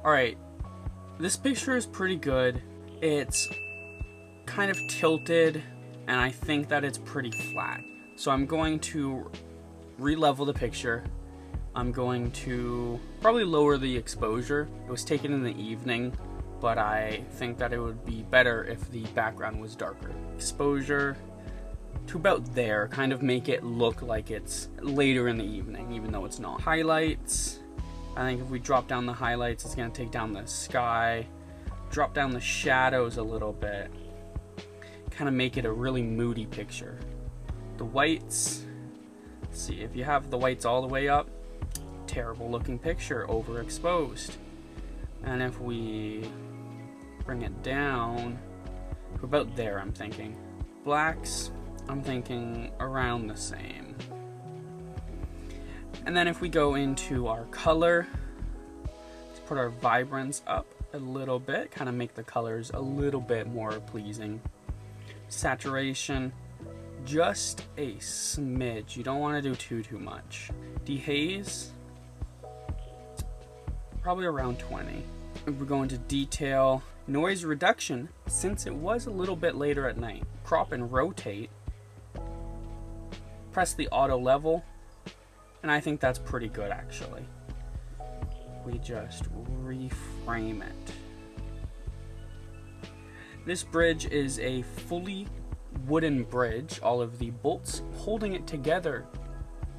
Alright, this picture is pretty good. It's kind of tilted, and I think that it's pretty flat. So I'm going to re-level the picture. I'm going to probably lower the exposure. It was taken in the evening, but I think that it would be better if the background was darker. Exposure to about there, kind of make it look like it's later in the evening, even though it's not. Highlights, I think if we drop down the highlights, it's gonna take down the sky, drop down the shadows a little bit, kind of make it a really moody picture. The whites, let's see, if you have the whites all the way up, terrible looking picture, overexposed. And if we bring it down to about there, I'm thinking. Blacks, I'm thinking around the same. And then if we go into our color, let's put our vibrance up a little bit, kind of make the colors a little bit more pleasing. Saturation, just a smidge. You don't want to do too much. Dehaze, probably around 20. If we're going to detail, noise reduction, since it was a little bit later at night, crop and rotate, press the auto level, and I think that's pretty good actually. We just reframe it. This bridge is a fully wooden bridge. All of the bolts holding it together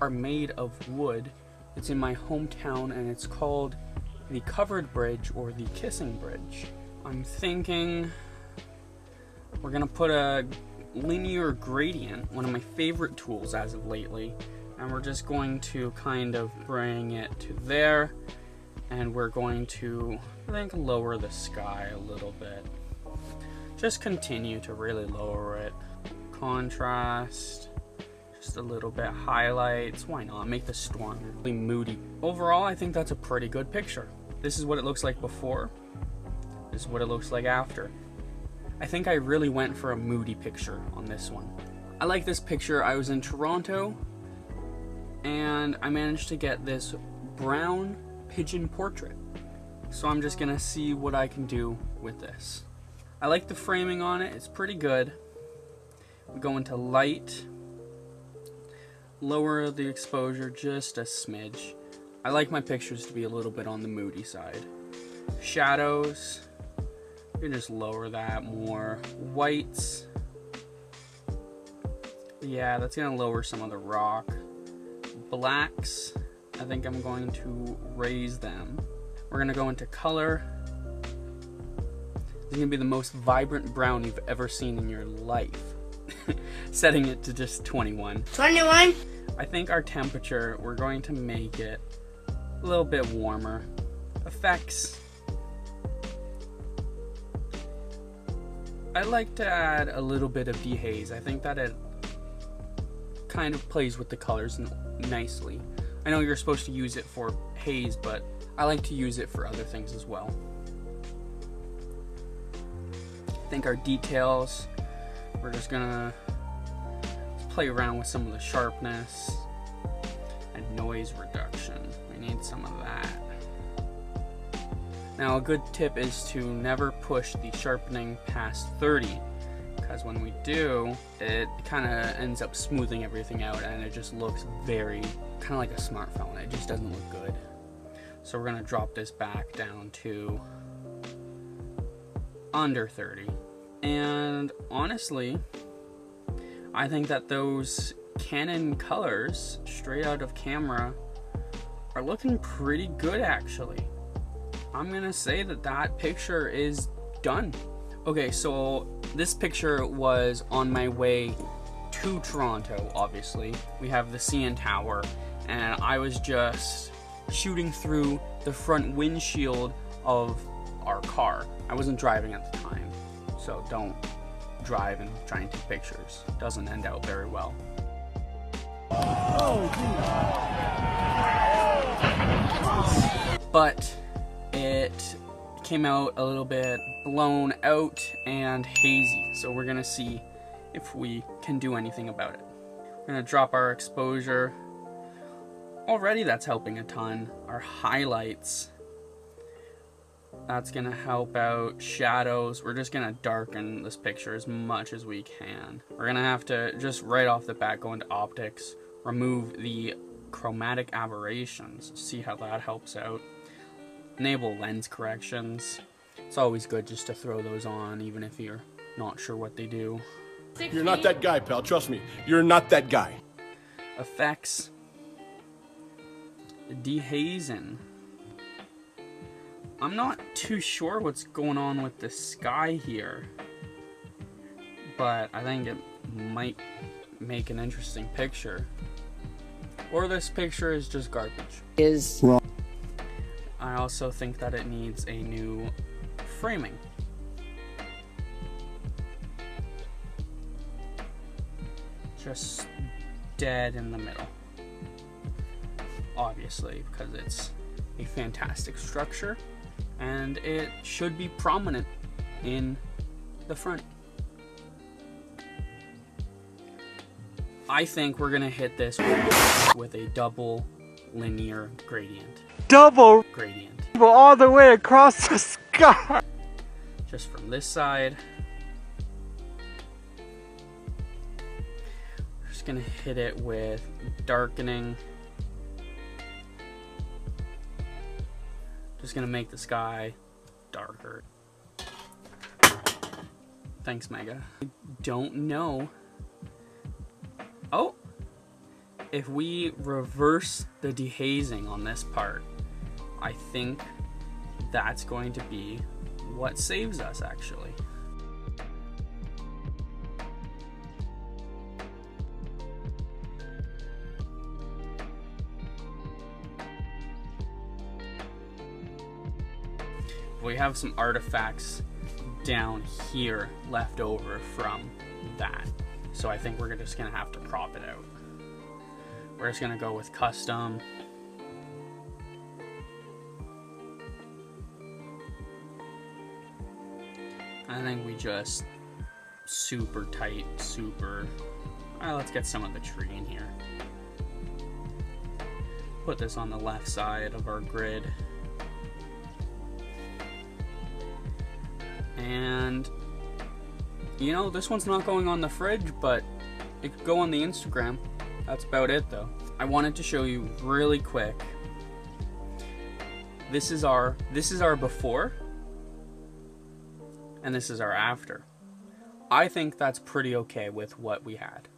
are made of wood. It's in my hometown and it's called the covered bridge or the kissing bridge. I'm thinking we're gonna put a linear gradient, one of my favorite tools as of lately, and we're just going to kind of bring it to there, and we're going to, I think, lower the sky a little bit. Just continue to really lower it. Contrast, just a little bit. Highlights, why not? Make the storm really moody. Overall, I think that's a pretty good picture. This is what it looks like before. This is what it looks like after. I think I really went for a moody picture on this one. I like this picture. I was in Toronto and I managed to get this brown pigeon portrait. So I'm just gonna see what I can do with this. I like the framing on it, it's pretty good. We go into light, lower the exposure just a smidge. I like my pictures to be a little bit on the moody side. Shadows, you can just lower that more. Whites, yeah, that's gonna lower some of the rock. Blacks, I think I'm going to raise them. We're gonna go into color. It's gonna be the most vibrant brown you've ever seen in your life. Setting it to just 21. 21? I think our temperature, we're going to make it a little bit warmer. Effects, I like to add a little bit of dehaze. I think that it kind of plays with the colors nicely. I know you're supposed to use it for haze, but I like to use it for other things as well. I think our details, we're just gonna play around with some of the sharpness and noise reduction. We need some of that. Now a good tip is to never push the sharpening past 30, because when we do, it kind of ends up smoothing everything out and it just looks very, kind of like a smartphone. It just doesn't look good. So we're gonna drop this back down to under 30. And honestly, I think that those Canon colors straight out of camera are looking pretty good actually. I'm gonna say that that picture is done. Okay, so this picture was on my way to Toronto, obviously. We have the CN Tower, and I was just shooting through the front windshield of our car. I wasn't driving at the time, so don't drive and try and take pictures. It doesn't end out very well. Oh, but it came out a little bit blown out and hazy, so we're gonna see if we can do anything about it. We're gonna drop our exposure. Already that's helping a ton. Our highlights, That's gonna help out shadows. We're just gonna darken this picture as much as we can. We're gonna have to just right off the bat go into optics, remove the chromatic aberrations, see how that helps out. Enable lens corrections. It's always good just to throw those on even if you're not sure what they do. You're not that guy, pal. Trust me. You're not that guy. Effects. Dehazing. I'm not too sure what's going on with the sky here, but I think it might make an interesting picture. Or this picture is just garbage. Is wrong. I also think that it needs a new framing. Just dead in the middle. Obviously, because it's a fantastic structure and it should be prominent in the front. I think we're gonna hit this with a double linear gradient. Double Gradient. all the way across the sky. Just from this side. We're just gonna hit it with darkening. Just gonna make the sky darker. Thanks, Mega. I don't know. Oh! If we reverse the dehazing on this part, I think that's going to be what saves us, actually. We have some artifacts down here left over from that. So I think we're just gonna have to crop it out. We're just gonna go with custom. I think we just super tight, let's get some of the tree in here. Put this on the left side of our grid. And, you know, this one's not going on the fridge, but it could go on the Instagram. That's about it, though. I wanted to show you really quick. This is our before, and this is our after. I think that's pretty okay with what we had.